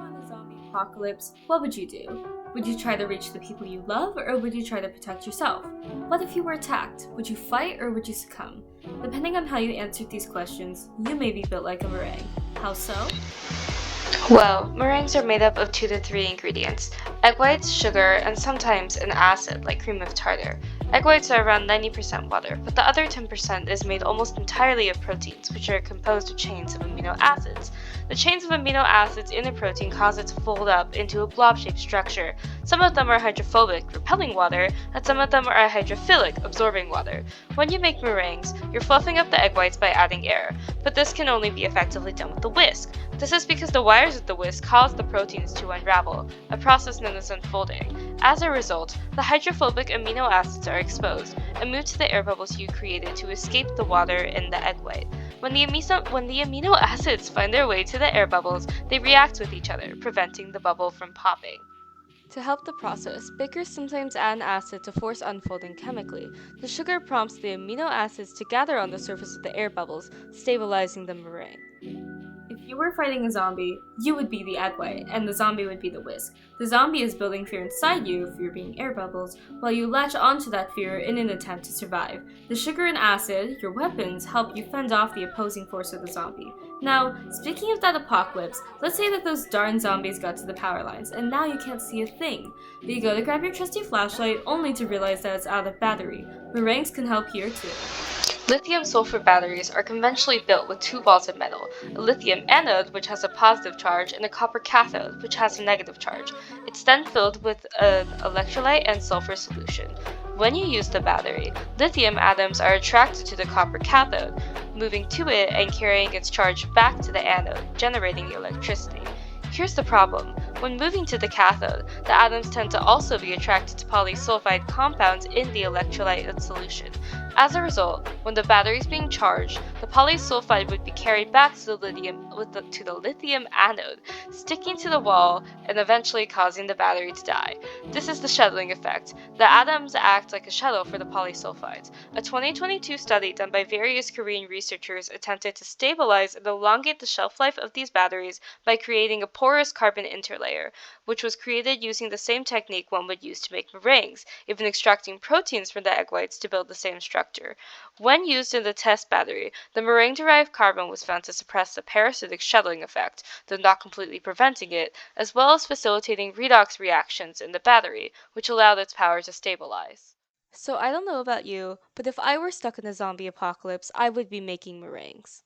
in a zombie apocalypse, what would you do? Would you try to reach the people you love, or would you try to protect yourself? What if you were attacked? Would you fight, or would you succumb? Depending on how you answered these questions, you may be built like a meringue. How so? Well, meringues are made up of 2 to 3 ingredients: egg whites, sugar, and sometimes an acid like cream of tartar. Egg whites are around 90% water, but the other 10% is made almost entirely of proteins, which are composed of chains of amino acids. The chains of amino acids in a protein cause it to fold up into a blob-shaped structure. Some of them are hydrophobic, repelling water, and some of them are hydrophilic, absorbing water. When you make meringues, you're fluffing up the egg whites by adding air, but this can only be effectively done with a whisk. This is because the wires of the whisk cause the proteins to unravel, a process known as unfolding. As a result, the hydrophobic amino acids are exposed and move to the air bubbles you created to escape the water in the egg white. When the amino acids find their way to the air bubbles, they react with each other, preventing the bubble from popping. To help the process, bakers sometimes add an acid to force unfolding chemically. The sugar prompts the amino acids to gather on the surface of the air bubbles, stabilizing the meringue. If you were fighting a zombie, you would be the egg white, and the zombie would be the whisk. The zombie is building fear inside you, fear being air bubbles, while you latch onto that fear in an attempt to survive. The sugar and acid, your weapons, help you fend off the opposing force of the zombie. Now, speaking of that apocalypse, let's say that those darn zombies got to the power lines, and now you can't see a thing. You go to grab your trusty flashlight, only to realize that it's out of battery. Meringues can help here too. Lithium-sulfur batteries are conventionally built with 2 balls of metal, a lithium anode, which has a positive charge, and a copper cathode, which has a negative charge. It's then filled with an electrolyte and sulfur solution. When you use the battery, lithium atoms are attracted to the copper cathode, moving to it and carrying its charge back to the anode, generating electricity. Here's the problem. When moving to the cathode, the atoms tend to also be attracted to polysulfide compounds in the electrolyte solution. As a result, when the battery is being charged, the polysulfide would be carried back to the lithium anode, sticking to the wall and eventually causing the battery to die. This is the shuttling effect. The atoms act like a shuttle for the polysulfides. A 2022 study done by various Korean researchers attempted to stabilize and elongate the shelf life of these batteries by creating a porous carbon interlayer, which was created using the same technique one would use to make meringues, even extracting proteins from the egg whites to build the same structure. When used in the test battery, the meringue-derived carbon was found to suppress the parasitic shuttling effect, though not completely preventing it, as well as facilitating redox reactions in the battery, which allowed its power to stabilize. So I don't know about you, but if I were stuck in a zombie apocalypse, I would be making meringues.